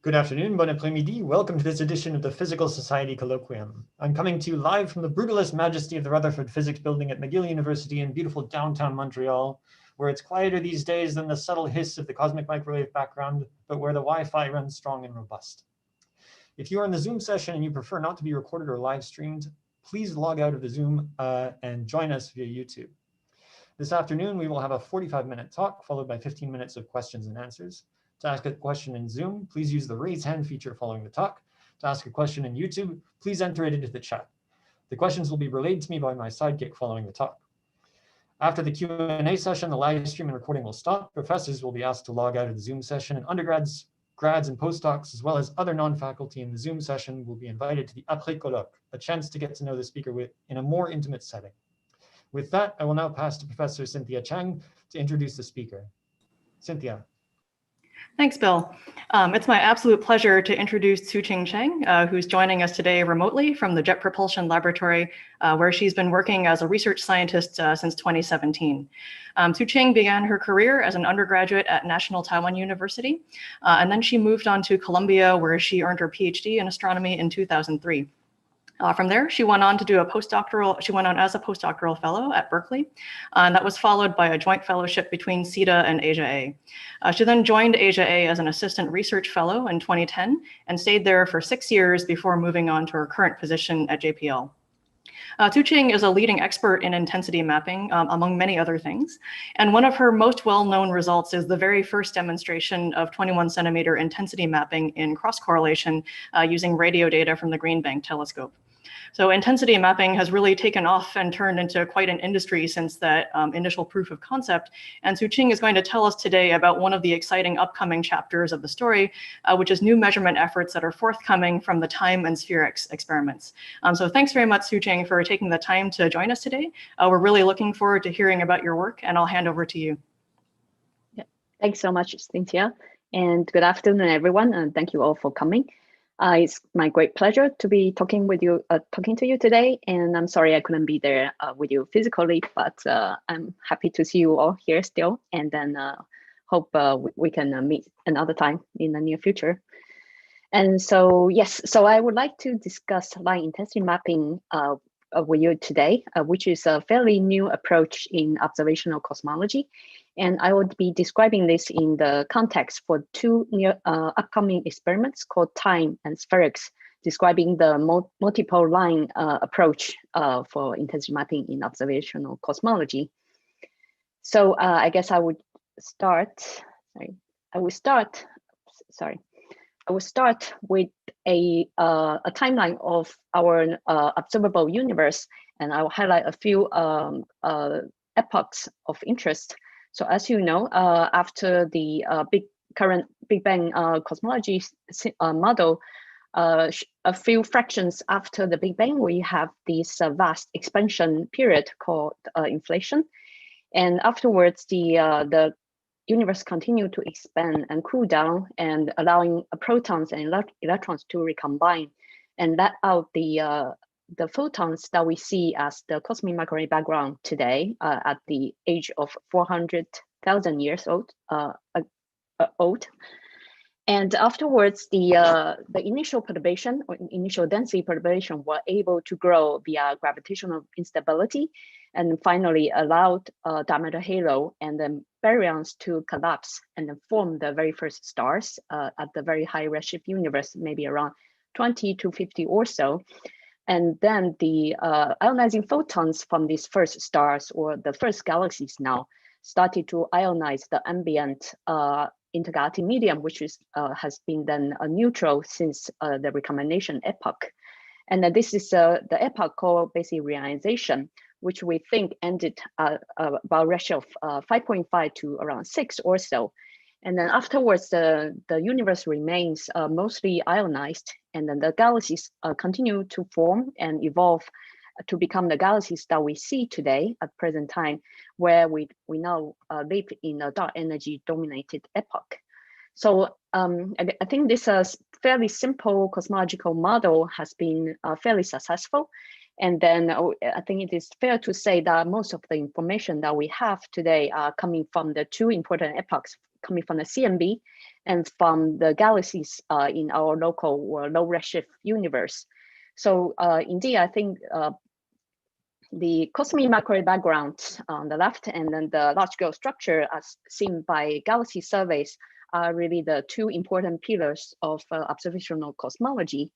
Good afternoon, bon après-midi. Welcome to this edition of the Physical Society Colloquium. I'm coming to you live from the brutalist majesty of the Rutherford Physics Building at McGill University in beautiful downtown Montreal, where it's quieter these days than the subtle hiss of the cosmic microwave background, but where the Wi-Fi runs strong and robust. If you are in the Zoom session and you prefer not to be recorded or live streamed, please log out of the Zoom and join us via YouTube. This afternoon, we will have a 45-minute talk followed by 15 minutes of questions and answers. To ask a question in Zoom, please use the raise hand feature following the talk. To ask a question in YouTube, please enter it into the chat. The questions will be relayed to me by my sidekick following the talk. After the Q&A session, the live stream and recording will stop. Professors will be asked to log out of the Zoom session, and undergrads, grads, and postdocs, as well as other non-faculty in the Zoom session will be invited to the après colloque, a chance to get to know the speaker in a more intimate setting. With that, I will now pass to Professor Cynthia Chang to introduce the speaker. Cynthia. Thanks, Bill. It's my absolute pleasure to introduce Tzu-Ching Cheng, who's joining us today remotely from the Jet Propulsion Laboratory, where she's been working as a research scientist since 2017. Tzu-Ching began her career as an undergraduate at National Taiwan University, and then she moved on to Columbia, where she earned her PhD in astronomy in 2003. From there, she went on to do she went on as a postdoctoral fellow at Berkeley, and that was followed by a joint fellowship between CETA and Asia A. She then joined Asia A as an assistant research fellow in 2010 and stayed there for 6 years before moving on to her current position at JPL. Tzu-Ching is a leading expert in intensity mapping, among many other things. And one of her most well-known results is the very first demonstration of 21 centimeter intensity mapping in cross-correlation using radio data from the Green Bank telescope. So intensity mapping has really taken off and turned into quite an industry since that initial proof of concept. And Tzu-Ching is going to tell us today about one of the exciting upcoming chapters of the story, which is new measurement efforts that are forthcoming from the time and sphere-X experiments. So thanks very much, Tzu-Ching, for taking the time to join us today. We're really looking forward to hearing about your work, and I'll hand over to you. Yeah, thanks so much, Cynthia. And good afternoon, everyone, and thank you all for coming. It's my great pleasure to be talking to you today, and I'm sorry I couldn't be there with you physically, but I'm happy to see you all here still, and then hope we can meet another time in the near future. And so, yes, so I would like to discuss line intensity mapping with you today, which is a fairly new approach in observational cosmology. And I would be describing this in the context for two upcoming experiments called TIME and sphere-X, describing the multiple line approach for intensity mapping in observational cosmology. So I guess I would start, I will start with a timeline of our observable universe, and I'll highlight a few epochs of interest. So as you know, after the current Big Bang cosmology model, a few fractions after the Big Bang, we have this vast expansion period called inflation. And afterwards, the universe continued to expand and cool down, and allowing protons and electrons to recombine and let out the photons that we see as the cosmic microwave background today at the age of 400,000 years old. And afterwards, the initial perturbation or initial density perturbation were able to grow via gravitational instability, and finally allowed diameter halo and then baryons to collapse and then form the very first stars at the very high redshift universe, maybe around 20 to 50 or so. And then the ionizing photons from these first stars, or the first galaxies now, started to ionize the ambient intergalactic medium, which has been then neutral since the recombination epoch. And this is the epoch called basic reionization, which we think ended about ratio of 5.5 to around 6 or so. And then afterwards, the universe remains mostly ionized, and then the galaxies continue to form and evolve to become the galaxies that we see today at present time, where we now live in a dark energy dominated epoch. So I think this fairly simple cosmological model has been fairly successful. And then I think it is fair to say that most of the information that we have today are coming from the two important epochs coming from the CMB and from the galaxies in our local or low redshift universe. So indeed, I think the cosmic microwave background on the left and then the large scale structure as seen by galaxy surveys are really the two important pillars of observational cosmology.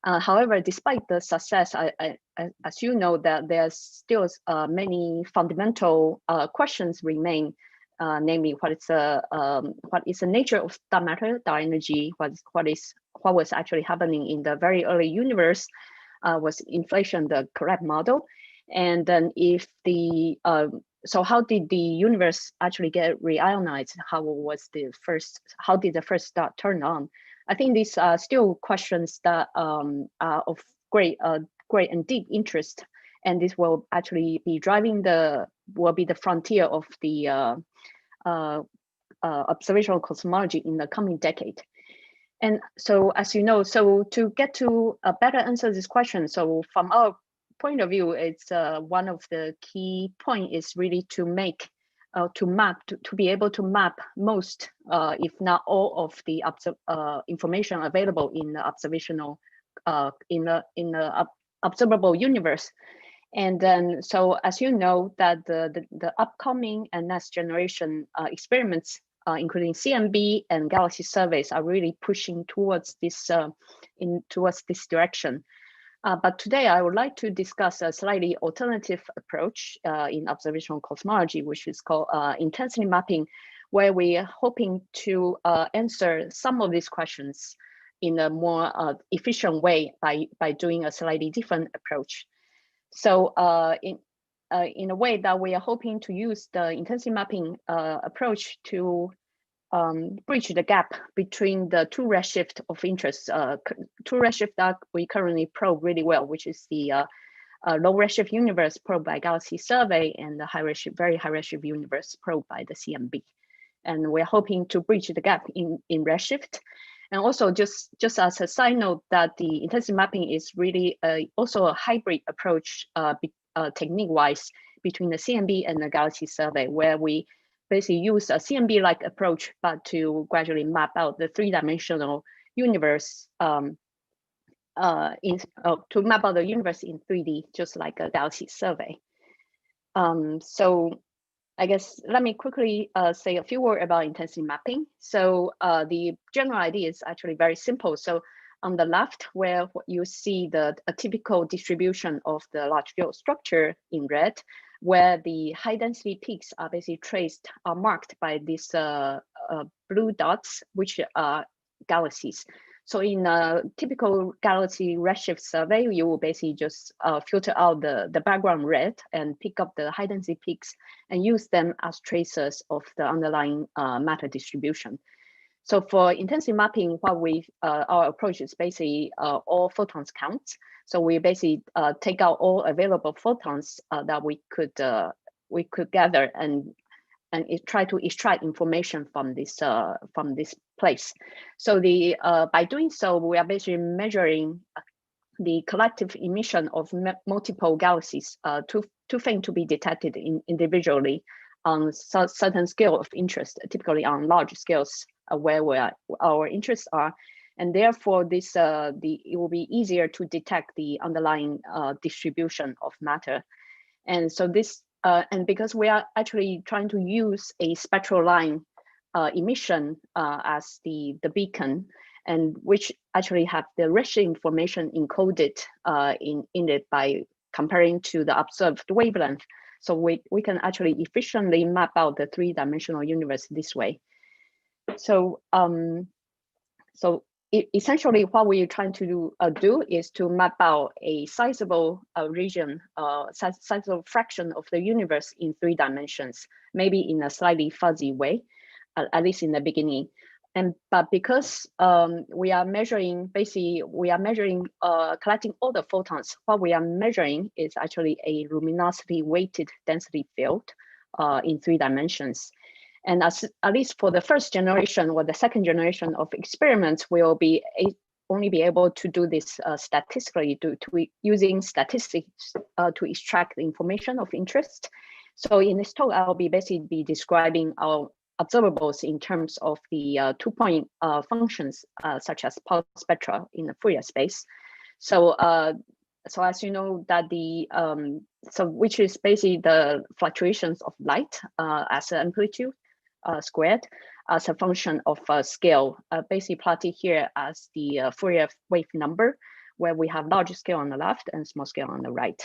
However, despite the success, as you know, that there's still many fundamental questions remain, namely what is the nature of dark matter, dark energy, what was actually happening in the very early universe, was inflation the correct model? And then if the, so how did the universe actually get reionized? How did the first star turn on? I think these are still questions that are of great and deep interest. And this will actually be driving the frontier of the observational cosmology in the coming decade. And so, as you know, so to get to better answer this question, so from our point of view, it's one of the key point is really to make to be able to map most, if not all, of the information available in the observational in the observable universe. And then, so as you know, that the upcoming and next generation experiments, including CMB and galaxy surveys, are really pushing towards this towards this direction. But today I would like to discuss a slightly alternative approach in observational cosmology, which is called intensity mapping, where we are hoping to answer some of these questions in a more efficient way by doing a slightly different approach. So in a way that we are hoping to use the intensity mapping approach to bridge the gap between the two redshift of interest, two redshift that we currently probe really well, which is the low redshift universe probed by Galaxy Survey and the high redshift, very high redshift universe probed by the CMB. And we're hoping to bridge the gap in redshift. And also just as a side note, that the intensity mapping is really also a hybrid approach technique-wise between the CMB and the Galaxy Survey, where we basically use a CMB-like approach, but to gradually map out the three-dimensional universe to map out the universe in 3D, just like a Galaxy Survey. So I guess let me quickly say a few words about intensity mapping. So the general idea is actually very simple. So on the left, where you see a typical distribution of the large-scale structure in red, where the high density peaks are basically are marked by these blue dots, which are galaxies. So in a typical galaxy redshift survey, you will basically just filter out the background red and pick up the high density peaks and use them as tracers of the underlying matter distribution. So for intensity mapping, our approach is basically all photons counts. So we basically take out all available photons that we could gather and try to extract information from this place. So by doing so, we are basically measuring the collective emission of multiple galaxies, two things to be detected individually on certain scale of interest, typically on large scales where our interests are. And therefore, it will be easier to detect the underlying distribution of matter. And so and because we are actually trying to use a spectral line emission as the beacon, and which actually have the redshift information encoded in it by comparing to the observed wavelength. So we can actually efficiently map out the three-dimensional universe this way. So essentially, what we're trying to do is to map out a sizable region, sizable fraction of the universe in 3 dimensions, maybe in a slightly fuzzy way, at least in the beginning. But because we are measuring, collecting all the photons, what we are measuring is actually a luminosity weighted density field in 3 dimensions. And at least for the first generation or the second generation of experiments, we will only be able to do this statistically, using statistics to extract the information of interest. So in this talk, I'll basically be describing our observables in terms of the 2-point functions, such as Pau spectra in the Fourier space. So, so as you know that the so which is basically the fluctuations of light as an amplitude squared as a function of scale, basically plotted here as the Fourier wave number, where we have large scale on the left and small scale on the right.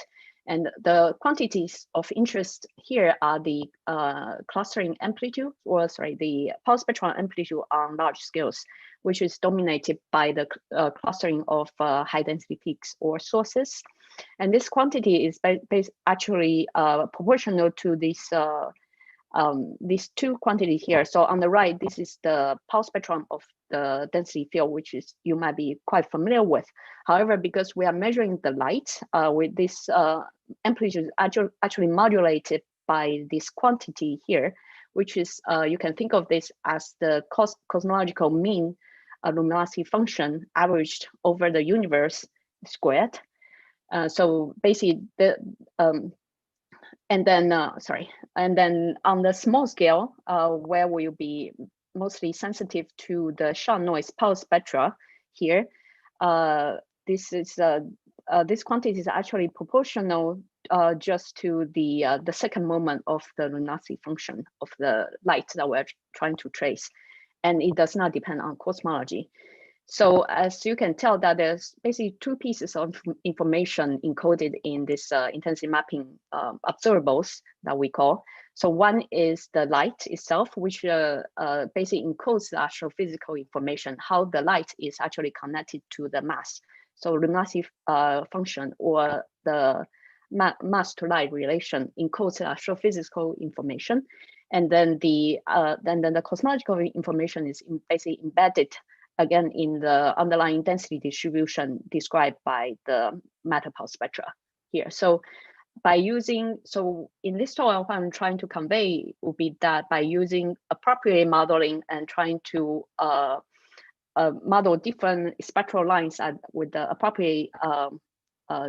And the quantities of interest here are the clustering amplitude, or sorry, the Pau spectral amplitude on large scales, which is dominated by the clustering of high density peaks or sources. And this quantity is actually proportional to this these two quantities here. So on the right, this is the Pau spectrum of the density field, which is you might be quite familiar with. However, because we are measuring the light with this amplitude actually modulated by this quantity here, which is you can think of this as the cosmological mean luminosity function averaged over the universe squared. So basically the and then on the small scale, where we'll be mostly sensitive to the shot noise Pau spectra here, this quantity is actually proportional just to the second moment of the luminosity function of the light that we're trying to trace, and it does not depend on cosmology. So as you can tell, that there's basically two pieces of information encoded in this intensity mapping observables that we call. So one is the light itself, which basically encodes the astrophysical information, how the light is actually connected to the mass. So luminosity function, or the mass to light relation, encodes the astrophysical information. And then the cosmological information is basically embedded again in the underlying density distribution described by the matter Pau spectra here. So by using, so in this talk, what I'm trying to convey would be that by using appropriate modeling and trying to model different spectral lines with the appropriate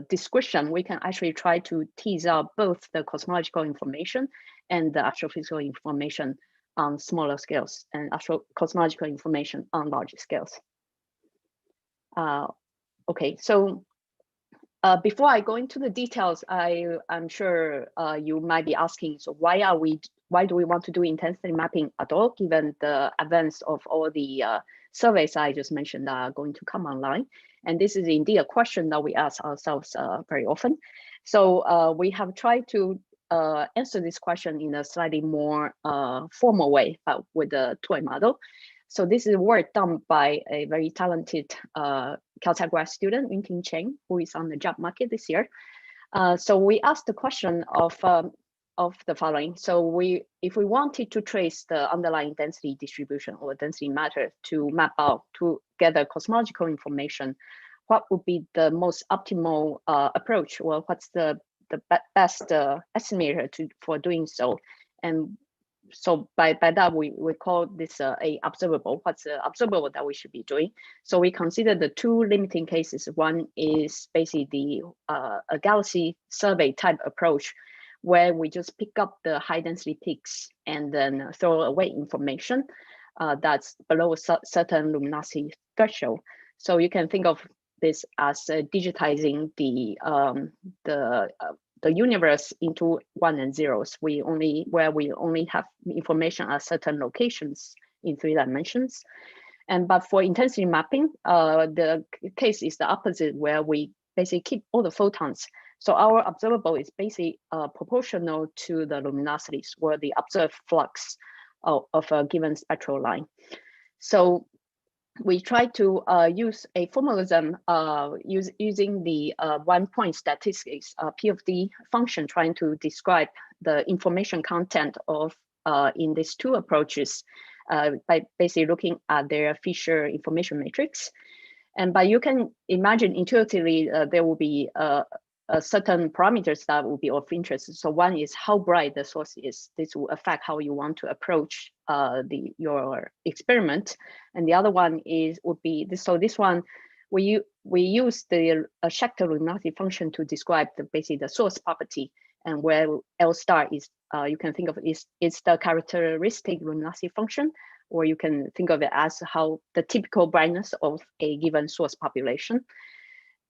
description, we can actually try to tease out both the cosmological information and the astrophysical information on smaller scales, and cosmological information on larger scales. Okay, so before I go into the details, I'm sure you might be asking, so why do we want to do intensity mapping at all, given the advance of all the surveys I just mentioned that are going to come online? And this is indeed a question that we ask ourselves very often. So we have tried to answer this question in a slightly more formal way, but with the toy model. So this is work done by a very talented Caltech grad student, Yunting Cheng, who is on the job market this year. So we asked the question of the following. So if we wanted to trace the underlying density distribution or density matter to map out, to gather cosmological information, what would be the most optimal approach? Well, what's the best estimator for doing so? And so by that, we call this a observable. What's the observable that we should be doing? So we consider the two limiting cases. One is basically a galaxy survey type approach, where we just pick up the high density peaks and then throw away information that's below a certain luminosity threshold. So you can think of this as digitizing the universe into 1 and 0s. Where we only have information at certain locations in 3 dimensions. But for intensity mapping, the case is the opposite, where we basically keep all the photons. So our observable is basically proportional to the luminosities, or the observed flux of a given spectral line. So we try to use a formalism using the 1-point statistics P of D function, trying to describe the information content of in these two approaches by basically looking at their Fisher information matrix. And but you can imagine intuitively there will be certain parameters that will be of interest. So one is how bright the source is. This will affect how you want to approach your experiment. And the other one would be this. So this one, we use the Schechter luminosity function to describe basically the source property. and where L star is, you can think of it is the characteristic luminosity function, or you can think of it as how the typical brightness of a given source population.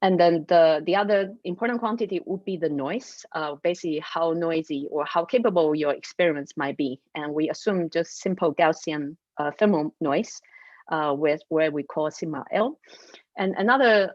And then the other important quantity would be the noise, basically how noisy or how capable your experiments might be. And we assume just simple Gaussian thermal noise, with where we call sigma L. And another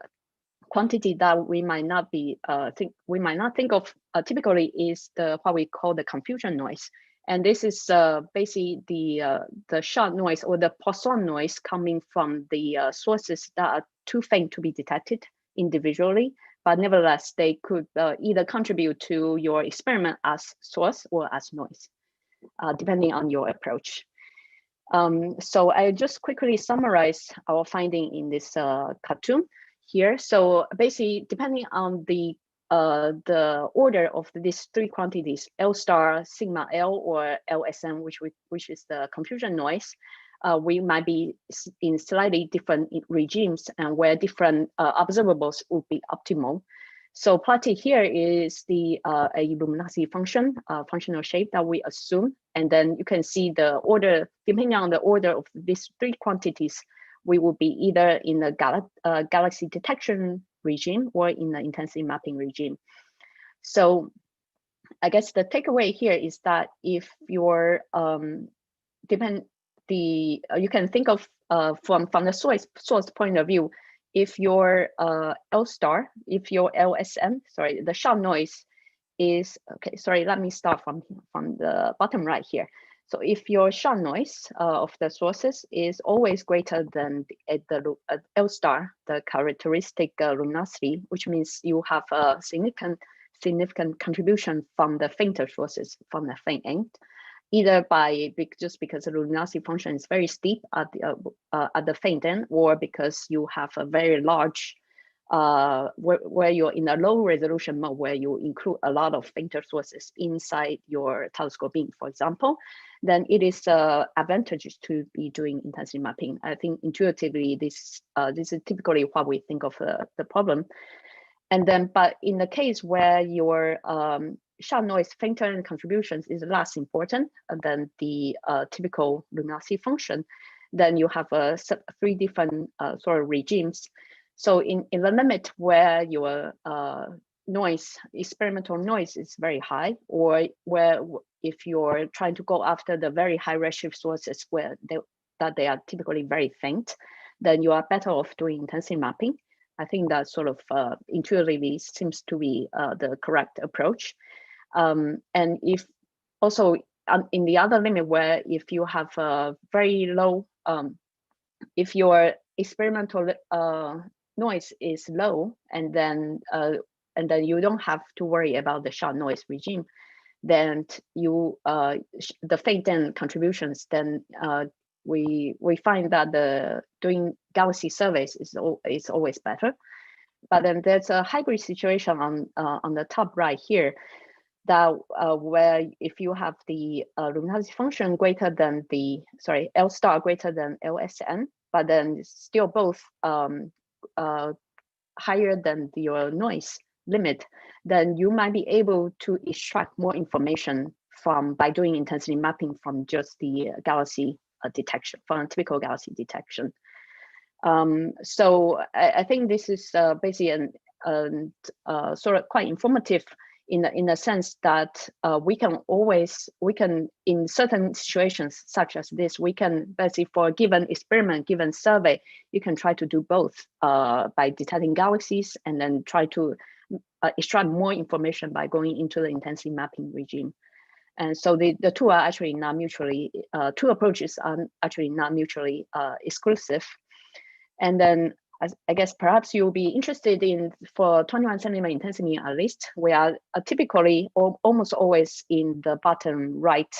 quantity that we might not think of typically is what we call the confusion noise. And this is basically the shot noise or the Poisson noise coming from the sources that are too faint to be detected individually, but nevertheless, they could either contribute to your experiment as source or as noise, depending on your approach. So I just quickly summarize our finding in this cartoon here. So basically, depending on the order of these three quantities, L star, sigma L, or LSM, which is the confusion noise, we might be in slightly different regimes and where different observables would be optimal. So plotted here is a luminosity function, functional shape that we assume. And then you can see the order, depending on the order of these three quantities, we will be either in the galaxy detection regime or in the intensity mapping regime. So I guess the takeaway here is that if your you can think of from the source point of view, if your L star, if your LSM, sorry, the shot noise is, okay, sorry, let me start from the bottom right here. So if your shot noise of the sources is always greater than the L star, the characteristic luminosity, which means you have a significant contribution from the fainter sources, from the faint end, either just because the luminosity function is very steep at the faint end, or because you have a very large, where you're in a low resolution mode, where you include a lot of fainter sources inside your telescope beam, for example, then it is advantageous to be doing intensity mapping. I think intuitively, this is typically what we think of the problem. And then, but in the case where your shot noise fainter contributions is less important than the typical luminosity function, then you have three different sort of regimes. So in the limit where your experimental noise is very high, or where if you're trying to go after the very high redshift sources where they are typically very faint, then you are better off doing intensity mapping. I think that sort of intuitively seems to be the correct approach. And if also in the other limit, where if you have a very low, if your experimental noise is low, and then you don't have to worry about the shot noise regime, then the faint end contributions, then we find that doing galaxy surveys is always better. But then there's a hybrid situation on the top right here, that where if you have the luminosity function greater than L star greater than LSN, but then still both higher than your noise limit, then you might be able to extract more information by doing intensity mapping from just the galaxy detection, from a typical galaxy detection. So I think this is basically sort of quite informative in the sense that we can in certain situations such as this, we can basically, for a given experiment, given survey, you can try to do both by detecting galaxies and then try to extract more information by going into the intensity mapping regime. And so the two are actually not mutually, two approaches are actually not mutually exclusive. And then I guess perhaps you'll be interested in, for 21 centimeter intensity at least, we are typically almost always in the bottom right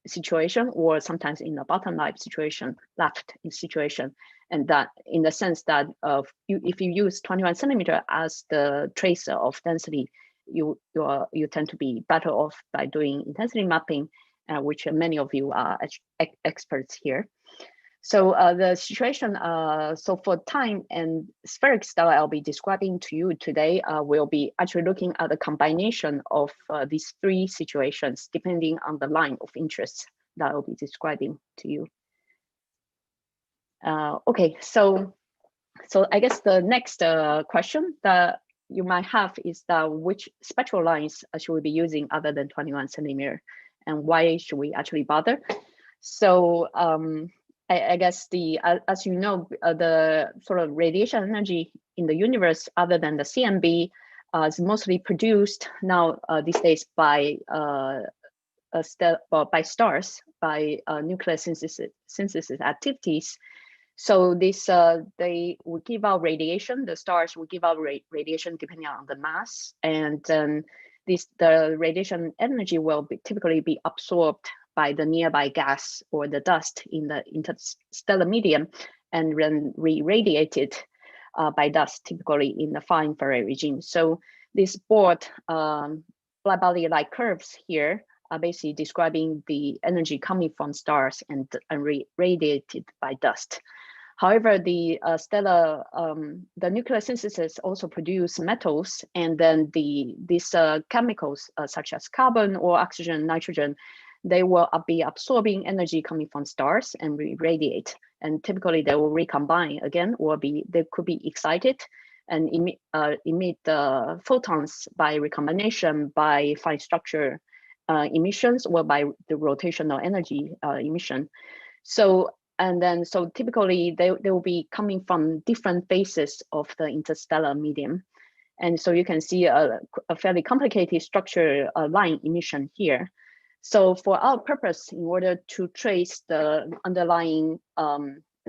situation, or sometimes in the bottom left situation, and that in the sense that if you use 21 centimeter as the tracer of density, you tend to be better off by doing intensity mapping, which many of you are experts here. So the situation, so for time and spheric stellar I'll be describing to you today, we'll be actually looking at a combination of these three situations depending on the line of interest that I'll be describing to you. Okay, so I guess the next question that you might have is that which spectral lines should we be using other than 21 centimeter, and why should we actually bother? So I guess as you know, the sort of radiation energy in the universe other than the CMB is mostly produced now these days by stars, by nuclear synthesis activities. So this they will give out radiation. The stars will give out radiation depending on the mass, and then the radiation energy will typically be absorbed by the nearby gas or the dust in the interstellar medium, and then re-radiated by dust, typically in the far infrared regime. So this broad black body-like curves here are basically describing the energy coming from stars and radiated by dust. However, the nuclear synthesis also produce metals, and then these chemicals such as carbon or oxygen, nitrogen, they will be absorbing energy coming from stars and radiate. And typically they will recombine again, or they could be excited and emit photons by recombination, by fine structure emissions, or by the rotational energy emission. So typically they will be coming from different phases of the interstellar medium. And so you can see a fairly complicated structure line emission here. So for our purpose, in order to trace the underlying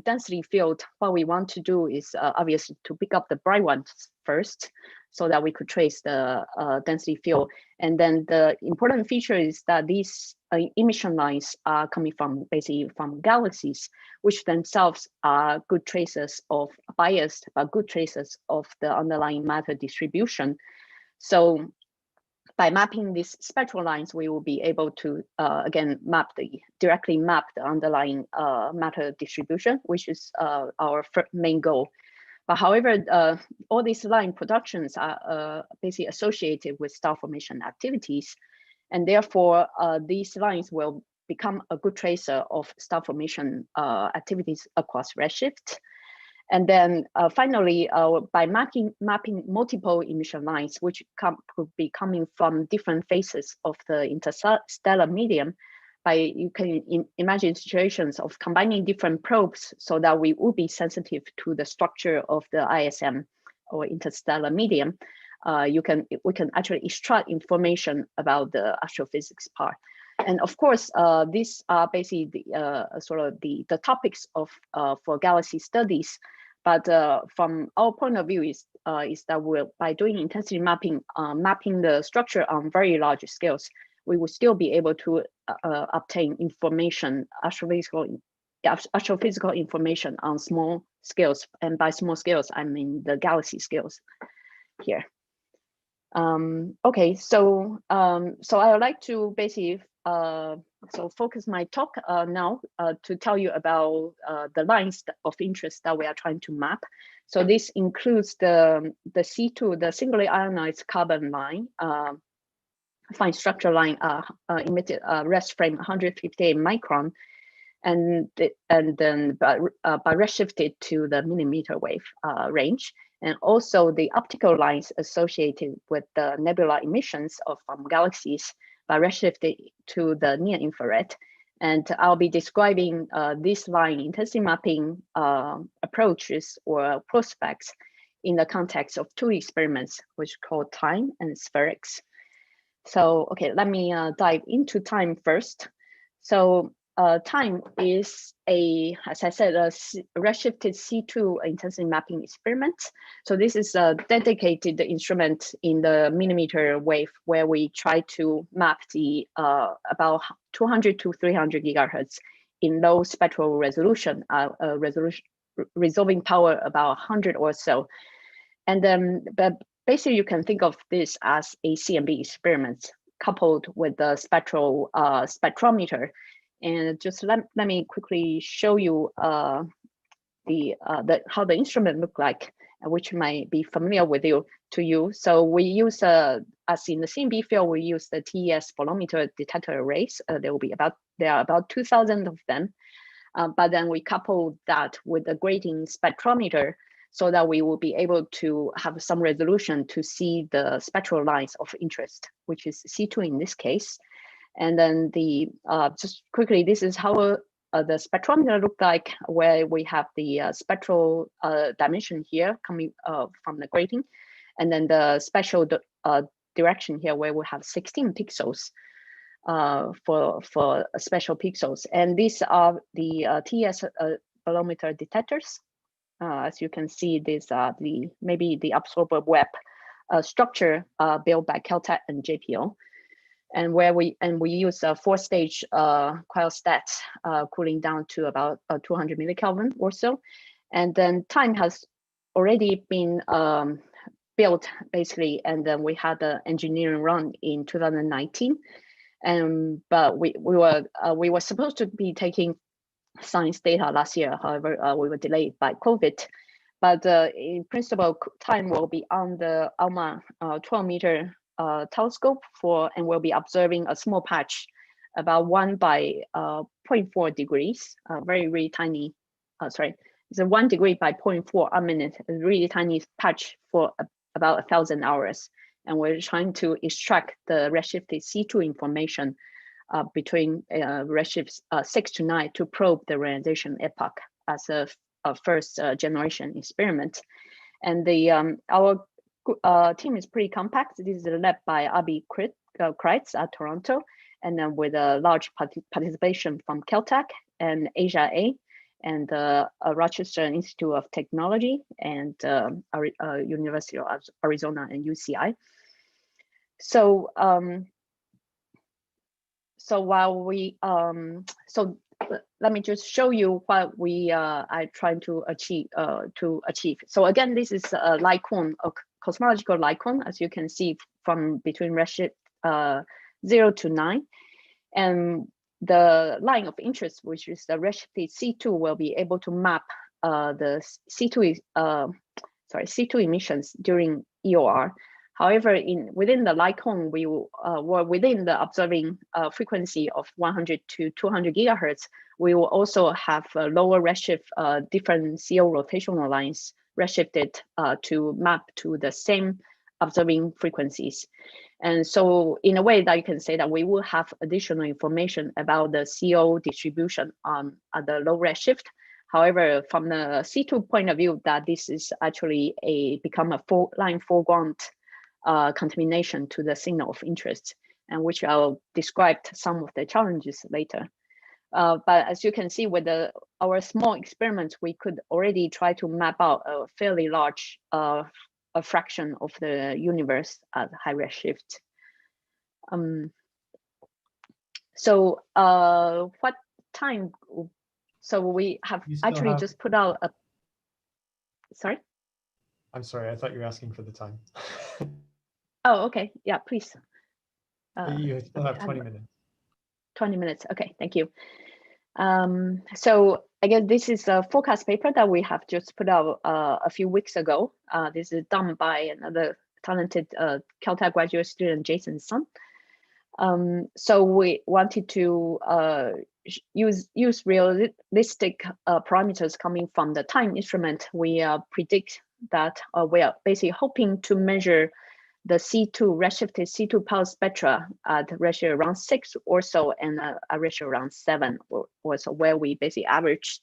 density field, what we want to do is obviously to pick up the bright ones first, so that we could trace the density field. And then the important feature is that these emission lines are coming from basically from galaxies, which themselves are good traces of biased, but good traces of the underlying matter distribution. So by mapping these spectral lines, we will be able to again directly map the underlying matter distribution, which is our main goal. But however, all these line productions are basically associated with star formation activities, and therefore these lines will become a good tracer of star formation activities across redshift. And then finally, by mapping multiple emission lines, which could be coming from different phases of the interstellar medium, you can imagine situations of combining different probes so that we will be sensitive to the structure of the ISM or interstellar medium. We can actually extract information about the astrophysics part. And of course, these are basically the topics of for galaxy studies. But from our point of view is that by doing intensity mapping, mapping the structure on very large scales, we will still be able to obtain information, astrophysical information on small scales. And by small scales, I mean the galaxy scales here. Okay, so I would like to basically focus my talk now to tell you about the lines of interest that we are trying to map. So this includes the C2, the singly ionized carbon line, fine structure line emitted rest frame 158 micron, and then by redshifted to the millimeter wave range, and also the optical lines associated with the nebula emissions from galaxies by redshifted to the near infrared. And I'll be describing this line intensity mapping approaches or prospects in the context of two experiments, which are called time and spherics. So, okay, let me dive into time first. So time is as I said, a redshifted C2 intensity mapping experiment. So this is a dedicated instrument in the millimeter wave where we try to map the about 200 to 300 gigahertz in low spectral resolution, resolving power about 100 or so. And then, but basically you can think of this as a CMB experiment coupled with the spectrometer. And just let me quickly show you how the instrument look like, which might be familiar to you. So we use, as in the CMB field, we use the TES bolometer detector arrays. There are about 2,000 of them. But then we couple that with a grating spectrometer so that we will be able to have some resolution to see the spectral lines of interest, which is C2 in this case. And then just quickly, this is how the spectrometer look like, where we have the spectral dimension here coming from the grating, and then the spatial direction here where we have 16 pixels for special pixels. And these are the TES bolometer detectors. As you can see, these are maybe the absorber web structure built by Caltech and JPL. And we use a 4-stage cryostat cooling down to about 200 millikelvin or so. And then time has already been built basically, and then we had the engineering run in 2019. But we were supposed to be taking science data last year. However, we were delayed by COVID. But in principle, time will be on the ALMA 12-meter telescope and we'll be observing a small patch about 1 by 0.4 degrees, very tiny, it's a 1 degree by 0.4 a minute, a really tiny patch for about 1,000 hours. And we're trying to extract the redshifted C2 information between redshifts 6 to 9 to probe the realization epoch as a first generation experiment. And our team is pretty compact. This is led by Abhi Kreitz at Toronto, and then with a large participation from Caltech and Asia A, and Rochester Institute of Technology, and University of Arizona and UCI. So, let me just show you what we are trying to achieve. So again, this is a light cone, a cosmological light cone, as you can see from between redshift 0 to 9, and the line of interest, which is the redshifted C2, will be able to map the C2 emissions during EOR. However, within the light cone, we were within the observing frequency of 100 to 200 gigahertz. We will also have lower redshift, different CO rotational lines redshifted to map to the same observing frequencies. And so in a way that you can say that we will have additional information about the CO distribution at the low redshift. However, from the C2 point of view, that this is actually become a line foreground contamination to the signal of interest, and which I'll describe some of the challenges later. But as you can see with our small experiments, we could already try to map out a fairly large a fraction of the universe at high redshift. So what time? So we have actually just put out a, sorry? I'm sorry, I thought you were asking for the time. Oh, okay, yeah, please. You still have 20 minutes. 20 minutes, okay, thank you. So again, this is a forecast paper that we have just put out a few weeks ago. This is done by another talented Caltech graduate student, Jason Sun. So we wanted to use realistic parameters coming from the time instrument. We predict that we are basically hoping to measure the C2 redshifted C2 pulse spectra at ratio around 6 or so, and a ratio around 7 or so, where we basically average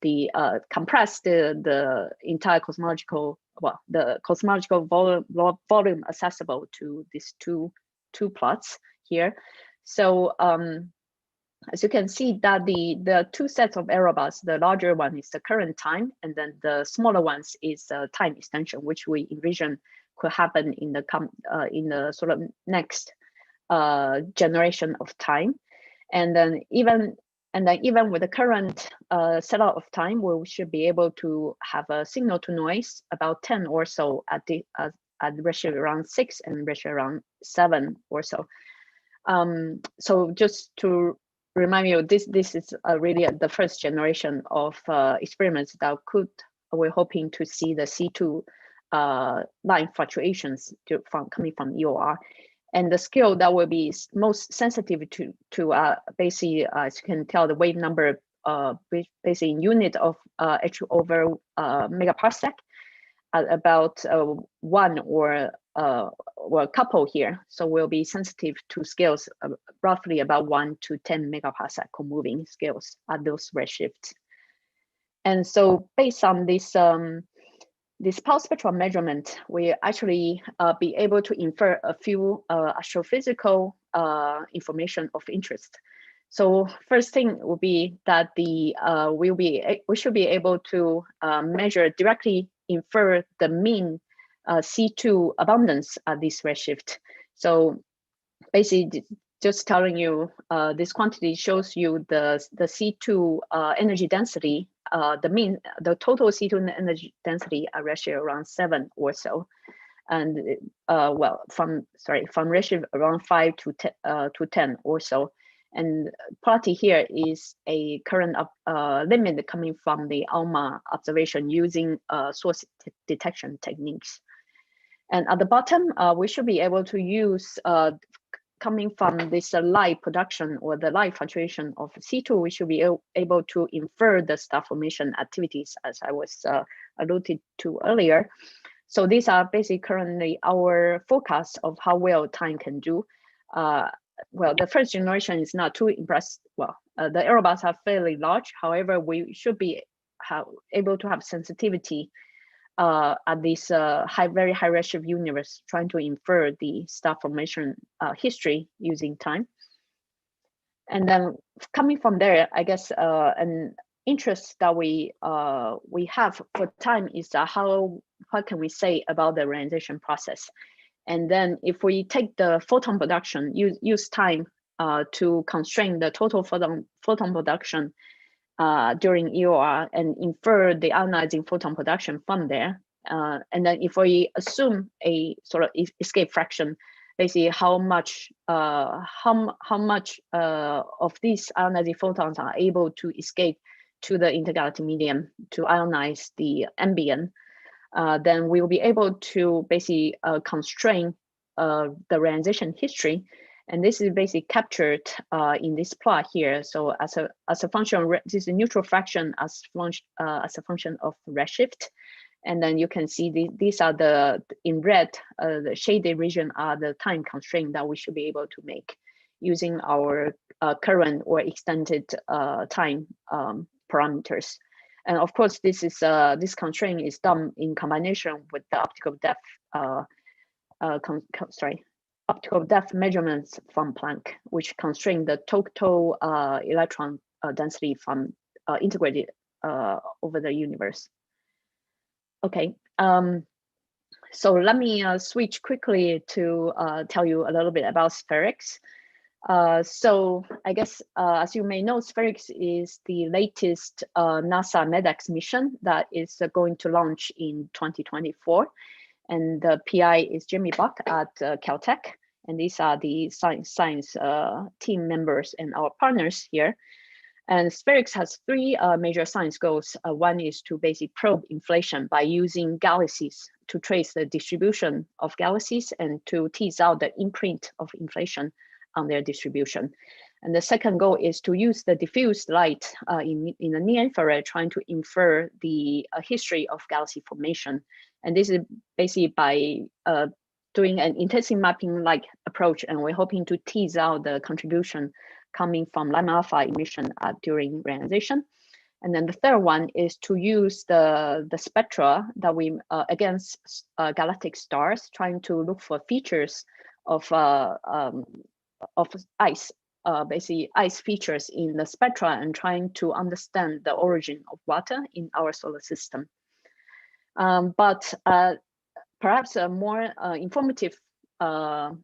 the compress the entire cosmological, the cosmological volume accessible to these two plots here. So as you can see that the two sets of error bars, the larger one is the current time, and then the smaller ones is time extension, which we envision could happen in the sort of next generation of time. And then even with the current setup of time, we should be able to have a signal to noise about 10 or so at ratio around 6 and ratio around 7 or so. So just to remind you, this is really the first generation of experiments that we're hoping to see the C2 line fluctuations coming from EOR. And the scale that will be most sensitive to basically, as you can tell, the wave number basically in unit of h over megaparsec at about 1 or a couple here. So we'll be sensitive to scales roughly about 1 to 10 megaparsec co-moving scales at those redshifts. And so based on this pulse spectral measurement, we actually be able to infer a few astrophysical information of interest. So first thing will be that we should be able to directly infer the mean C2 abundance at this redshift. So basically, just telling you this quantity shows you the C2 energy density, the total C2 energy density at redshift around 7 or so, and from redshift around 5 to 10 or so. And plotted here is a current limit coming from the ALMA observation using source detection techniques. And at the bottom, we should be able to use coming from this light production or the light fluctuation of C2, we should be able to infer the star formation activities, as I was alluded to earlier. So these are basically currently our forecast of how well time can do. Well, the first generation is not too impressive. Well, the error bars are fairly large. However, we should be able to have sensitivity at this very high redshift universe, trying to infer the star formation history using time. And then coming from there, I guess an interest that we have for time is what can we say about the reionization process? And then if we take the photon production, use time to constrain the total photon production during EOR and infer the ionizing photon production from there. And then if we assume a sort of escape fraction, basically how much of these ionizing photons are able to escape to the intergalactic medium to ionize the ambient, then we will be able to basically constrain the reionization history. And this is basically captured in this plot here. So as a function, this is a neutral fraction as a function of redshift. And then you can see these are in red, the shaded region are the time constraint that we should be able to make using our current or extended time parameters. And of course, this constraint is done in combination with the optical depth measurements from Planck, which constrain the total electron density from integrated over the universe. Okay, so let me switch quickly to tell you a little bit about SPHERICS. So I guess, as you may know, SPHERICS is the latest NASA MEDEX mission that is going to launch in 2024. And the PI is Jimmy Buck at Caltech. And these are the science team members and our partners here. And SPHERICS has three major science goals. One is to basically probe inflation by using galaxies to trace the distribution of galaxies and to tease out the imprint of inflation on their distribution. And the second goal is to use the diffused light in the near infrared, trying to infer the history of galaxy formation. And this is basically by doing an intensity mapping-like approach, and we're hoping to tease out the contribution coming from Lyman alpha emission during reionization. And then the third one is to use the spectra that we against galactic stars, trying to look for features of ice, basically ice features in the spectra, and trying to understand the origin of water in our solar system. But perhaps a more informative, perhaps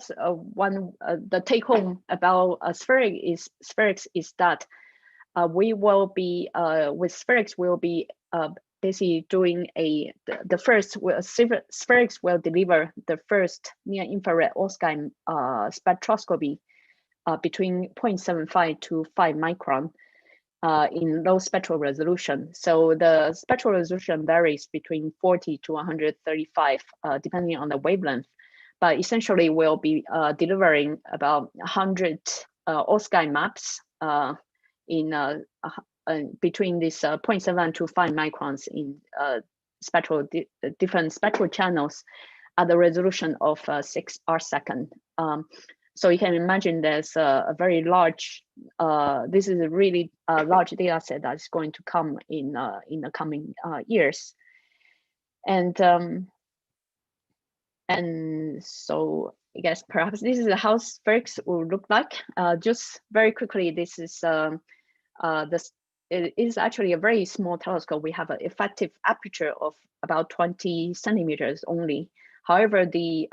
the take home about SPHERICS is that we will be with SPHERICS we'll be basically doing SPHERICS will deliver the first near infrared all sky spectroscopy between 0.75 to 5 micron in low spectral resolution. So the spectral resolution varies between 40 to 135, depending on the wavelength. But essentially, we'll be delivering about 100 all-sky maps in between this 0.7 to 5 microns in different spectral channels at the resolution of 6 arcsecond. So you can imagine there's a very large, this is a really large data set that's going to come in the coming years. And so I guess perhaps this is how SPHERICS will look like. Just very quickly, this is it is actually a very small telescope. We have an effective aperture of about 20 centimeters only. However, the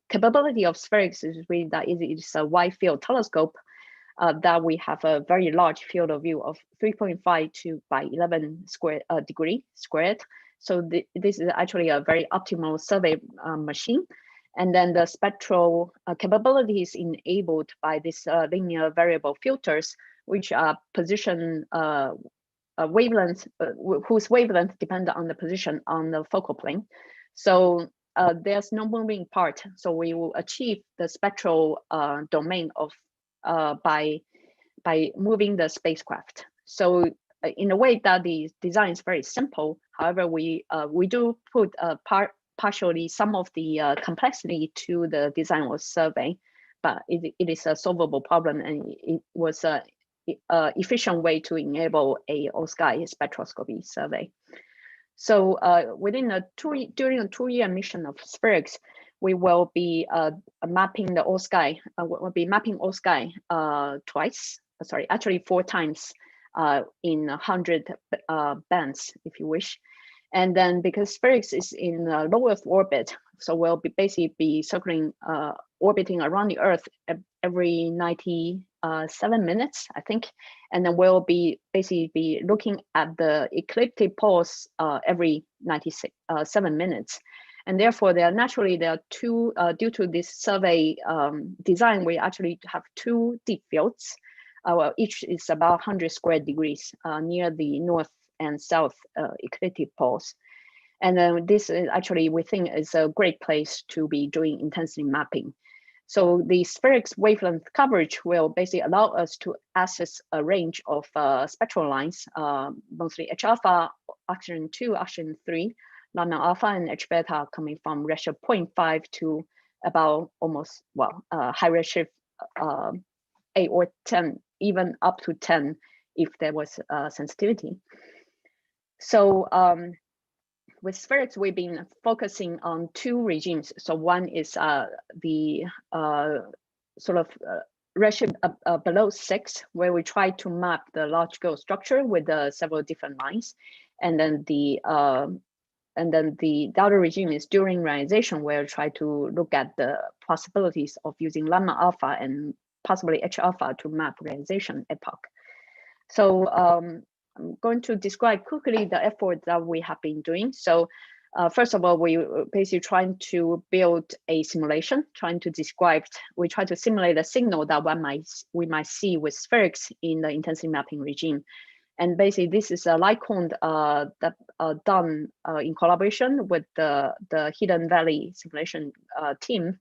capability of SPHERICS is really that it's a wide field telescope that we have a very large field of view of 3.5 to by 11 degree squared. So this is actually a very optimal survey machine. And then the spectral capability is enabled by this linear variable filters, which are position wavelengths, whose wavelength depend on the position on the focal plane. So there's no moving part. So we will achieve the spectral domain of by moving the spacecraft. So in a way that the design is very simple. However, we do put partially some of the complexity to the design of survey, but it is a solvable problem, and it was a efficient way to enable a all-sky spectroscopy survey. So during a 2-year mission of SPHERICS, we will be mapping the all-sky. We'll be mapping all-sky twice. Sorry, actually 4 times in 100 bands, if you wish. And then because SPHERICS is in low Earth orbit, so we'll be basically be circling, orbiting around the Earth every 97 minutes, I think. And then we'll be basically be looking at the ecliptic poles every 97 minutes. And therefore, there are 2, due to this survey design, we actually have 2 deep fields. Each is about 100 square degrees near the north and south ecliptic poles. And then this is actually, we think, is a great place to be doing intensity mapping. So the SPHERICS wavelength coverage will basically allow us to access a range of spectral lines, mostly H-alpha, oxygen 2, oxygen 3, Lyman alpha, and H-beta coming from redshift 0.5 to about almost, well, high redshift 8 or 10, even up to 10 if there was sensitivity. So with SPHERICS, we've been focusing on 2 regimes. So one is the sort of redshift below 6, where we try to map the large scale structure with several different lines. And then the other regime is during reionization, where we try to look at the possibilities of using Lyman alpha and possibly H-alpha to map reionization epoch. So I'm going to describe quickly the effort that we have been doing. So first of all, we were basically trying to build a simulation, we try to simulate the signal that we might see with SPHERICS in the intensity mapping regime. And basically, this is a light cone that done in collaboration with the Hidden Valley simulation team.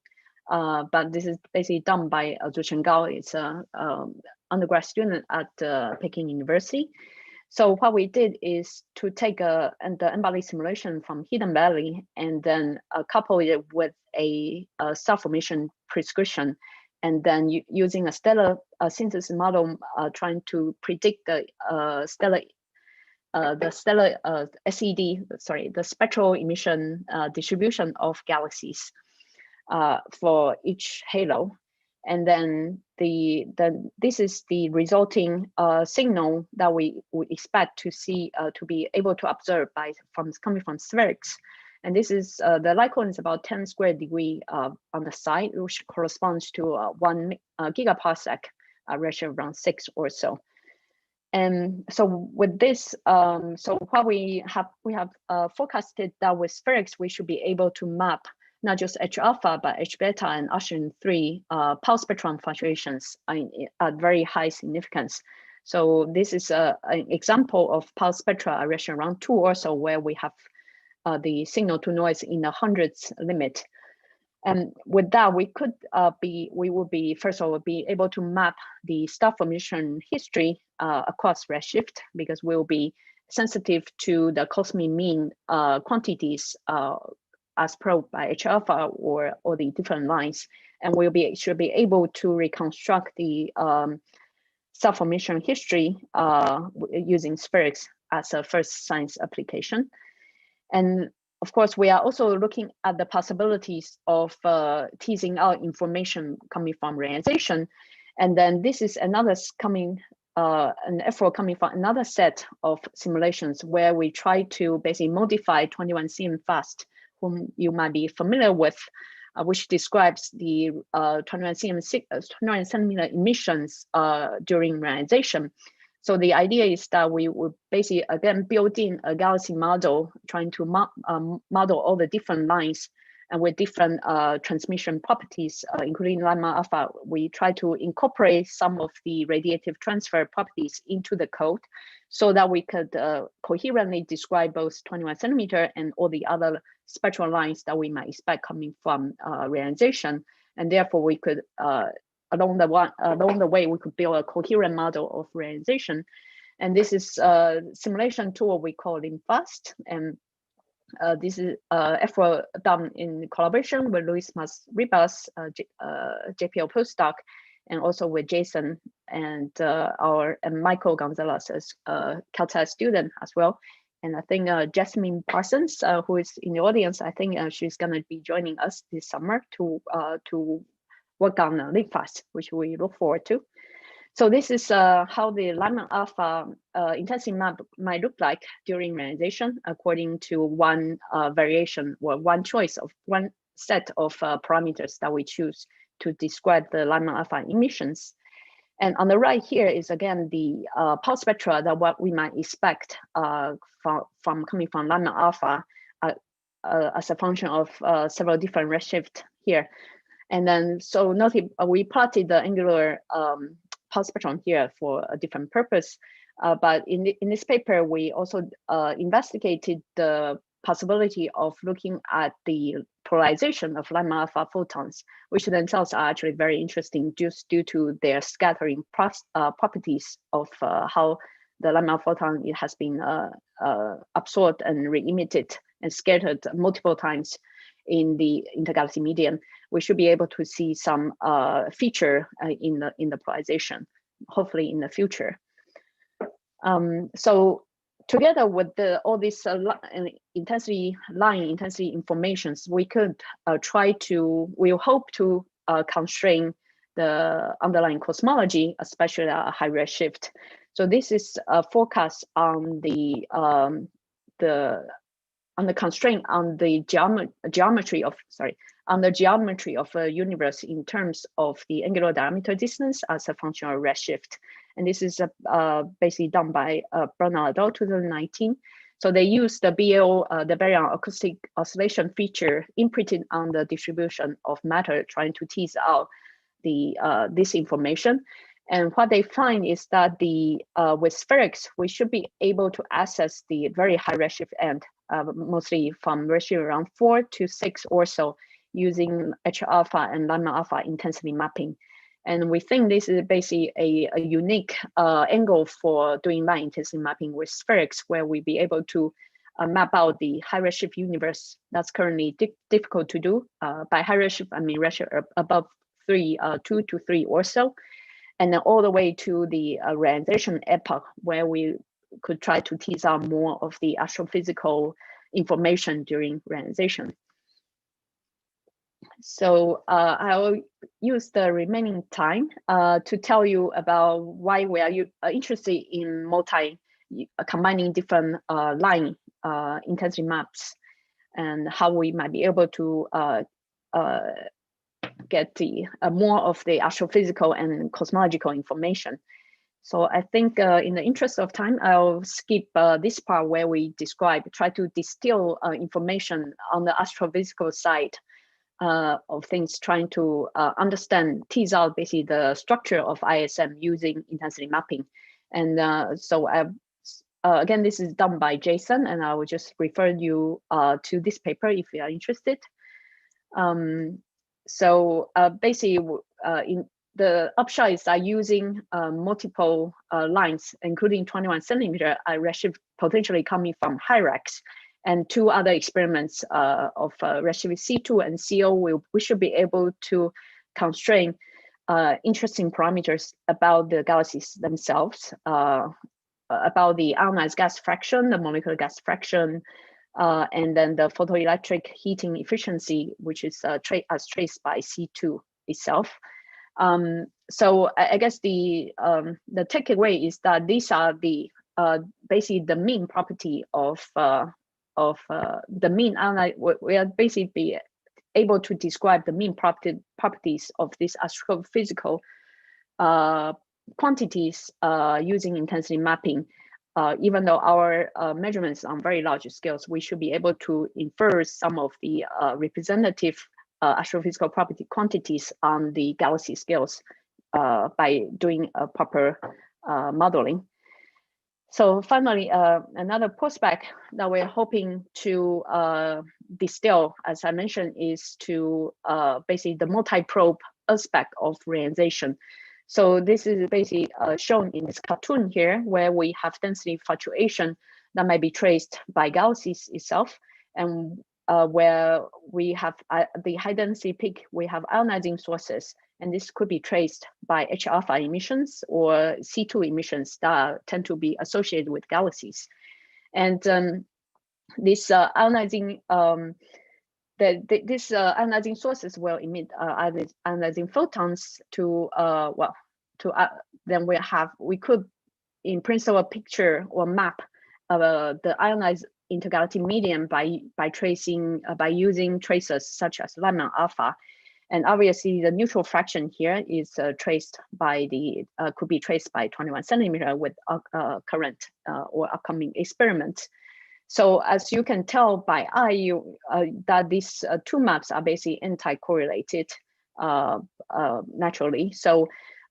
But this is basically done by Zuchen Gao. It's an undergrad student at Peking University. So what we did is to take the embodied simulation from Hidden Valley and then couple it with a star formation prescription, and then using a stellar synthesis model, trying to predict the spectral emission distribution of galaxies for each halo. And then this is the resulting signal that we expect to see, to be able to observe coming from SPHERICS. And this is the light cone is about 10 square degree on the side, which corresponds to 1 gigaparsec, ratio around 6 or so. And so with this, so what we have forecasted that with SPHERICS, we should be able to map not just H alpha, but H beta and oxygen-3 pulse spectrum fluctuations at very high significance. So this is an example of pulse spectra arranged around 2 or so, where we have the signal to noise in the hundreds limit. And with that, we will be, first of all, be able to map the star formation history across redshift, because we'll be sensitive to the cosmic mean quantities as probed by H alpha or the different lines. And should be able to reconstruct the star formation history using SPHERICS as a first science application. And of course, we are also looking at the possibilities of teasing out information coming from reionization. And then this is another an effort coming from another set of simulations where we try to basically modify 21cm FAST, whom you might be familiar with, which describes the 21 centimeter emissions during reionization. So the idea is that we would basically, again, build in a galaxy model, trying to model all the different lines and with different transmission properties, including Lyman alpha. We try to incorporate some of the radiative transfer properties into the code so that we could coherently describe both 21 centimeter and all the other spectral lines that we might expect coming from reionization. And therefore we could, along the way, we could build a coherent model of reionization. And this is a simulation tool we call LIMFAST. And this is effort done in collaboration with Luis Mas-Ribas, JPL postdoc, and also with Jason and Michael Gonzalez as a Caltech student as well. And I think Jasmine Parsons, who is in the audience, I think she's going to be joining us this summer to work on LIMFAST, which we look forward to. So this is how the Lyman alpha intensity map might look like during reionization, according to one variation or one choice of one set of parameters that we choose to describe the Lyman alpha emissions. And on the right here is again the pulse spectra that what we might expect from coming from Lyman alpha as a function of several different redshift here. And then so notice we plotted the angular pulse spectrum here for a different purpose. But in this paper, we also investigated the possibility of looking at the polarization of Lyman alpha photons, which themselves are actually very interesting just due to their scattering properties of how the Lyman alpha photon has been absorbed and re-emitted and scattered multiple times in the intergalaxy medium. We should be able to see some feature in the polarization, hopefully in the future. So together with all these line intensity informations, we could we'll hope to constrain the underlying cosmology, especially at a high redshift. So this is a forecast on the constraint on the geometry of a universe in terms of the angular diameter distance as a function of redshift. And this is basically done by Bernard et al. 2019. So they use the BAO, the baryon acoustic oscillation feature imprinted on the distribution of matter, trying to tease out this information. And what they find is that with SPHERICS, we should be able to access the very high redshift end, mostly from redshift around 4 to 6 or so, using H alpha and Lyman alpha intensity mapping. And we think this is basically a unique angle for doing line intensity mapping with SPHERICS, where we be able to map out the high redshift universe that's currently difficult to do. By high redshift, I mean redshift above 2 to 3 or so, and then all the way to the reionization epoch, where we could try to tease out more of the astrophysical information during reionization. So I'll use the remaining time to tell you about why we are interested in combining different line intensity maps, and how we might be able to get more of the astrophysical and cosmological information. So I think in the interest of time, I'll skip this part where we try to distill information on the astrophysical side of things, trying to understand, tease out basically the structure of ISM using intensity mapping. And so again, this is done by Jason, and I will just refer you to this paper if you are interested. So basically, in the upshot is that using multiple lines, including 21 centimeter redshift potentially coming from HYRAX, and 2 other experiments of redshift C2 and CO, we should be able to constrain interesting parameters about the galaxies themselves, about the ionized gas fraction, the molecular gas fraction, and then the photoelectric heating efficiency, which is as traced by C2 itself. So I guess the takeaway is that these are the basically the mean property of the mean ionized. We are basically able to describe the mean properties of these astrophysical quantities using intensity mapping. Even though our measurements on very large scales, we should be able to infer some of the representative astrophysical property quantities on the galaxy scales by doing a proper modeling. So finally, another postback that we're hoping to distill, as I mentioned, is to basically the multi-probe aspect of reionization. So this is basically shown in this cartoon here, where we have density fluctuation that might be traced by galaxies itself, and where we have the high density peak, we have ionizing sources, and this could be traced by H alpha emissions or C2 emissions that tend to be associated with galaxies. And this ionizing these ionizing sources will emit ionizing photons to then we could in principle picture or map the ionized intergalactic medium by tracing by using tracers such as Lyman alpha. And obviously the neutral fraction here is traced by the could be traced by 21 centimeter with current or upcoming experiments. So as you can tell by eye, that these 2 maps are basically anti-correlated naturally. So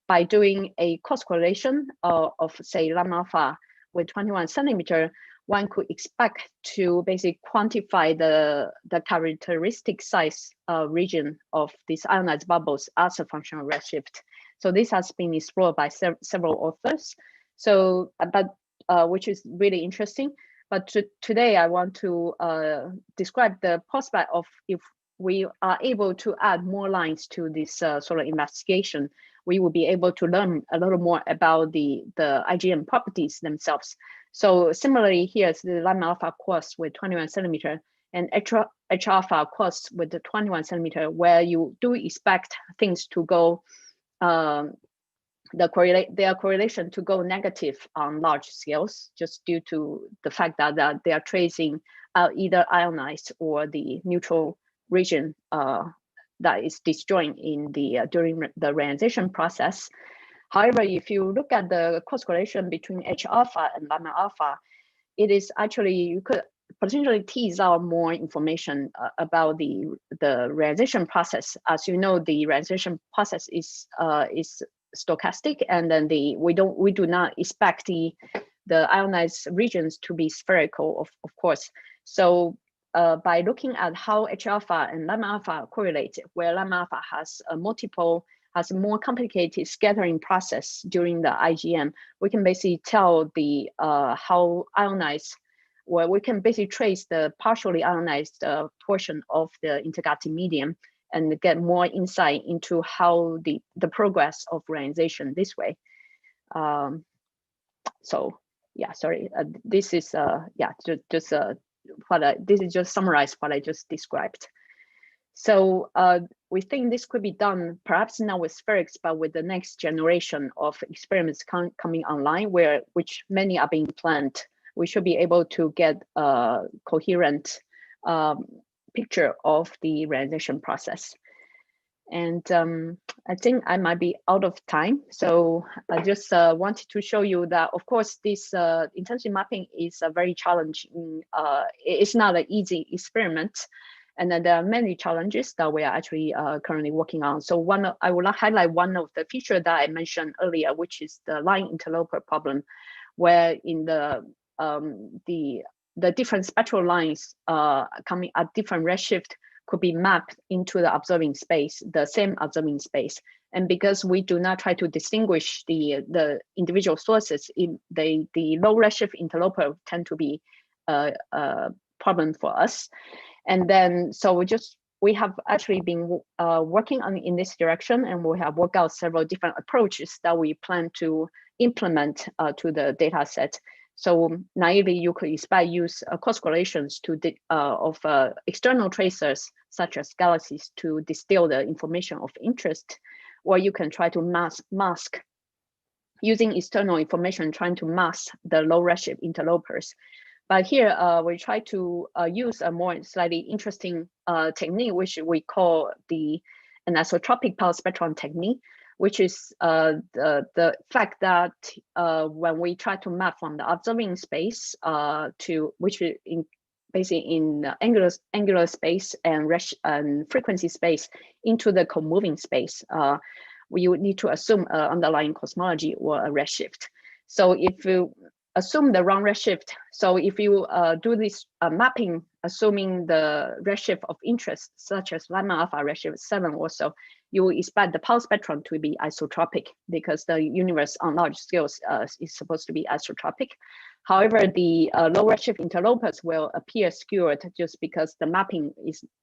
by doing a cross correlation of say Lyman alpha with 21 centimeter, one could expect to basically quantify the characteristic size region of these ionized bubbles as a function of redshift. So this has been explored by several authors. So, which is really interesting. But today I want to describe the prospect of if we are able to add more lines to this sort of investigation, we will be able to learn a little more about the IGM properties themselves. So similarly, here's the Lyman alpha course with 21 centimeter and H alpha course with the 21 centimeter, where you do expect things to go, their correlation to go negative on large scales, just due to the fact that they are tracing either ionized or the neutral region that is disjoint in the during the reionization process. However, if you look at the cross correlation between H alpha and Lyman alpha, it is actually, you could potentially tease out more information about the reionization process. As you know, the reionization process is stochastic, and then we do not expect the ionized regions to be spherical, of course. So by looking at how H alpha and Lyman alpha correlate, where Lyman alpha has a more complicated scattering process during the IGM, we can basically tell the how ionized, where we can basically trace the partially ionized portion of the intergalactic medium and get more insight into how the progress of reionization this way. So yeah, sorry, this is this is just summarize what I just described. So we think this could be done perhaps not with spherics, but with the next generation of experiments coming online, which many are being planned. We should be able to get a coherent picture of the reionization process. And I think I might be out of time. So I just wanted to show you that, of course, this intensity mapping is a very challenging, it's not an easy experiment. And then there are many challenges that we are actually currently working on. So I will highlight one of the features that I mentioned earlier, which is the line interloper problem, where in the different spectral lines coming at different redshift could be mapped into the observing space, the same observing space. And because we do not try to distinguish the individual sources, the low redshift interloper tend to be a problem for us. And then, so we have actually been working in this direction, and we have worked out several different approaches that we plan to implement to the data set. So naively, you could expect use cross correlations of external tracers, such as galaxies, to distill the information of interest, or you can try to mask using external information, trying to mask the low redshift interlopers. But here we try to use a more slightly interesting technique, which we call an isotropic power spectrum technique, which is the fact that when we try to map from the observing space basically in angular space and frequency space into the co-moving space, we would need to assume underlying cosmology or a redshift. So if you assume the wrong redshift, so if you do this mapping, assuming the redshift of interest, such as Lyman alpha redshift 7 or so, you will expect the power spectrum to be isotropic, because the universe on large scales is supposed to be isotropic. However, the low redshift interlopers will appear skewed just because the mapping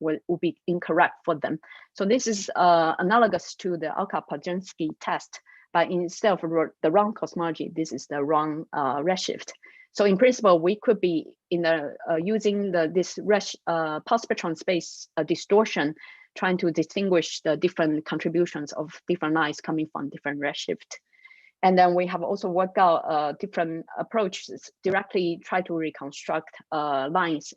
will be incorrect for them. So this is analogous to the Alka-Podjansky test, but instead of the wrong cosmology, this is the wrong redshift. So in principle, we could be using this power spectrum space distortion, trying to distinguish the different contributions of different lines coming from different redshift. And then we have also worked out different approaches, directly try to reconstruct lines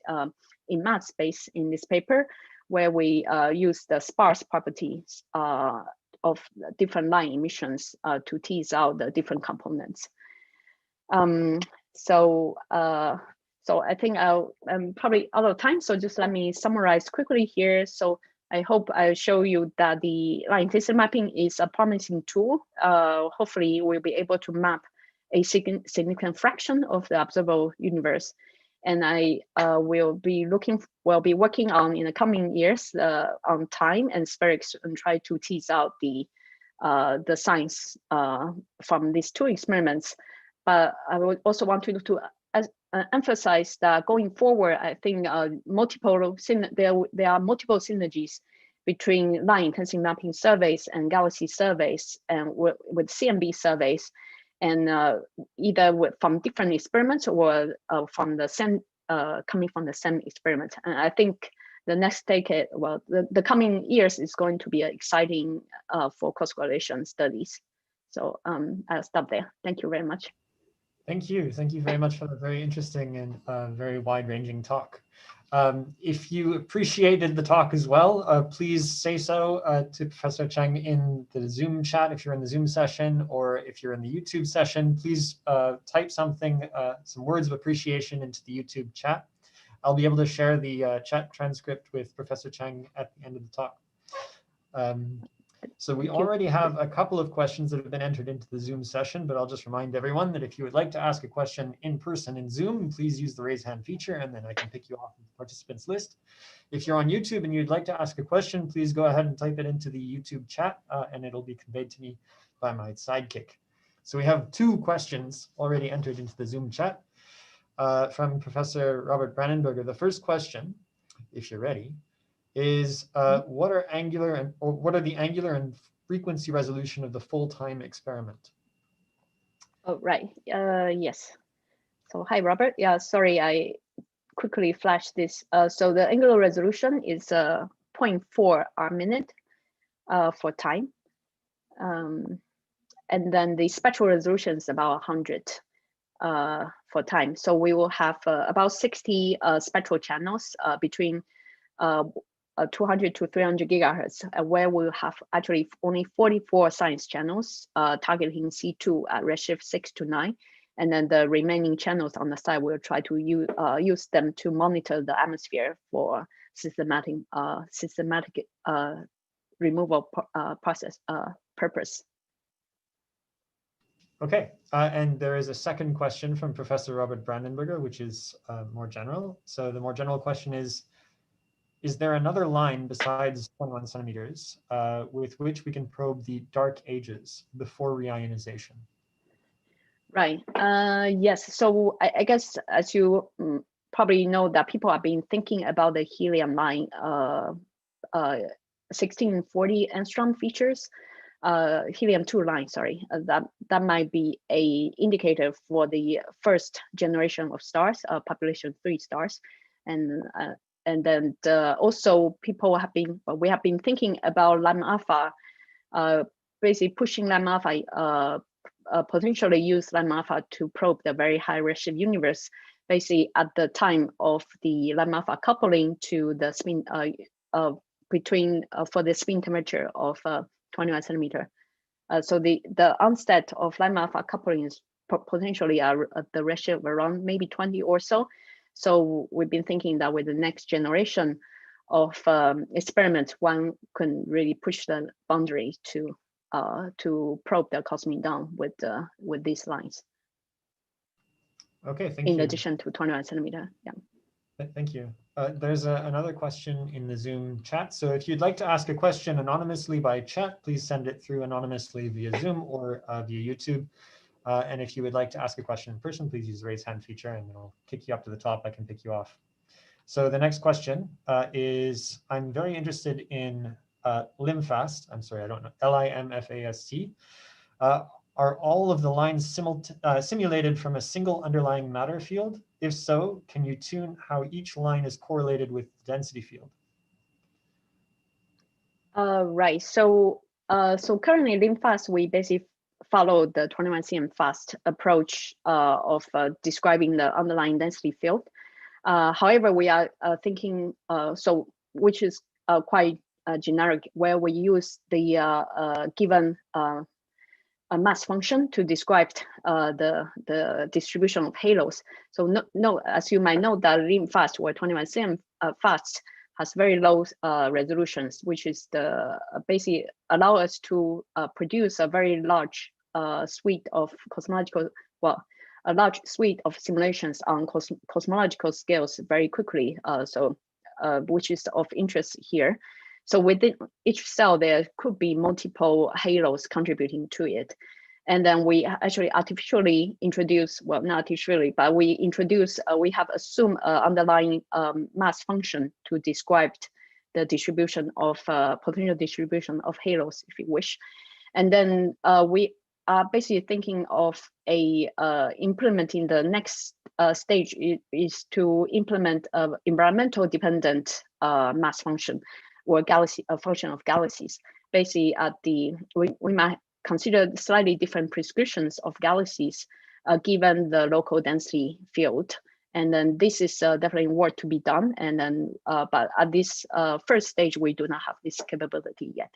in math space in this paper, where we use the sparse properties of different line emissions to tease out the different components. So I think I'm probably out of time, so just let me summarize quickly here. So I hope I show you that the line intensity mapping is a promising tool. Hopefully we'll be able to map a significant fraction of the observable universe. And I will be working on in the coming years on time and spherics, and try to tease out the science from these two experiments. But I would also want to emphasize that going forward, I think there are multiple synergies between line intensity mapping surveys and galaxy surveys, and with CMB surveys, and either from different experiments or from the same coming from the same experiment. And I think the next decade, well, the coming years is going to be exciting for cross correlation studies. So I'll stop there. Thank you very much. Thank you. Thank you very much for the very interesting and very wide-ranging talk. If you appreciated the talk as well, please say so to Professor Cheng in the Zoom chat if you're in the Zoom session, or if you're in the YouTube session, please type something, some words of appreciation into the YouTube chat. I'll be able to share the chat transcript with Professor Cheng at the end of the talk. So we already have a couple of questions that have been entered into the Zoom session, but I'll just remind everyone that if you would like to ask a question in person in Zoom, please use the raise hand feature, and then I can pick you off the participants list. If you're on YouTube and you'd like to ask a question, please go ahead and type it into the YouTube chat, and it'll be conveyed to me by my sidekick. So we have 2 questions already entered into the Zoom chat from Professor Robert Brandenberger. The first question, if you're ready, is what are the angular and frequency resolution of the full-time experiment? Oh, right. Yes. So hi, Robert. Yeah, sorry, I quickly flashed this. So the angular resolution is 0.4 R-minute for time. And then the spectral resolution is about 100 for time. So we will have about 60 spectral channels between 200 to 300 gigahertz, where we'll have actually only 44 science channels targeting C2 at redshift 6 to 9. And then the remaining channels on the side, we'll try to use them to monitor the atmosphere for systematic removal process purpose. Okay, and there is a second question from Professor Robert Brandenberger, which is more general. So the more general question is there another line besides 21 centimeters with which we can probe the dark ages before reionization? Right. Yes. So I guess as you probably know that people have been thinking about the helium line 1640 angstrom features, helium-2 line, sorry, that might be a indicator for the first generation of stars, population 3 stars, and then also we have been thinking about Lam alpha, basically pushing Lam alpha, potentially use Lam alpha to probe the very high redshift universe, basically at the time of the Lam alpha coupling to the spin for the spin temperature of 21 centimeter. So the onset of Lam alpha coupling is potentially at the redshift around maybe 20 or so. So we've been thinking that with the next generation of experiments, one can really push the boundary to probe the cosmic dawn with these lines. Okay, thank you. In addition to 21 centimeter, yeah. Thank you. There's another question in the Zoom chat. So if you'd like to ask a question anonymously by chat, please send it through anonymously via Zoom or via YouTube. And if you would like to ask a question in person, please use the raise hand feature and it'll kick you up to the top. I can pick you off. So the next question is, I'm very interested in LIMFAST. I'm sorry, I don't know, LIMFAST. Are all of the lines simulated from a single underlying matter field? If so, can you tune how each line is correlated with the density field? Right. So currently LIMFAST, we basically follow the 21 cm fast approach of describing the underlying density field. However, we are thinking which is quite generic, where we use the given a mass function to describe the distribution of halos. So as you might know, that LIMFAST or 21 cm fast has very low resolutions, which is basically allow us to produce a very large suite of a large suite of simulations on cosmological scales very quickly. Which is of interest here. So within each cell, there could be multiple halos contributing to it. And then we actually artificially introduce, well, not artificially, but we have assumed underlying mass function to describe the distribution of potential distribution of halos, if you wish. And then we are basically thinking of implementing the next stage is to implement environmental dependent mass function, or a function of galaxies. Basically, we might consider slightly different prescriptions of galaxies given the local density field. And then this is definitely work to be done. And then, but at this first stage, we do not have this capability yet.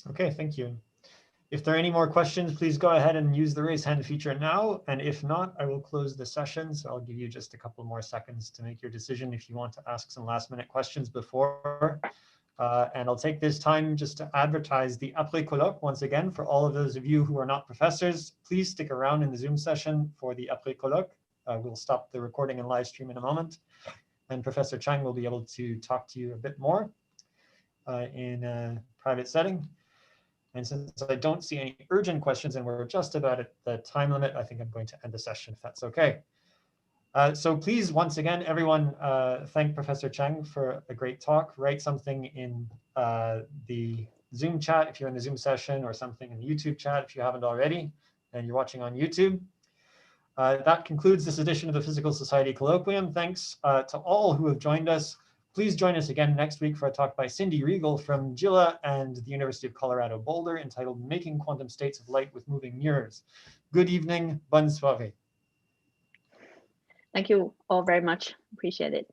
Okay, thank you. If there are any more questions, please go ahead and use the raise hand feature now. And if not, I will close the session. So I'll give you just a couple more seconds to make your decision if you want to ask some last minute questions before. And I'll take this time just to advertise the Après Colloque once again for all of those of you who are not professors. Please stick around in the Zoom session for the Après Colloque. We'll stop the recording and live stream in a moment. And Professor Chang will be able to talk to you a bit more in a private setting. And since I don't see any urgent questions and we're just about at the time limit, I think I'm going to end the session if that's okay. So please, once again, everyone, thank Professor Chang for a great talk. Write something in the Zoom chat if you're in the Zoom session, or something in the YouTube chat if you haven't already and you're watching on YouTube. That concludes this edition of the Physical Society Colloquium. Thanks to all who have joined us. Please join us again next week for a talk by Cindy Regal from GILA and the University of Colorado Boulder entitled Making Quantum States of Light with Moving Mirrors. Good evening, bonne soirée. Thank you all very much. Appreciate it.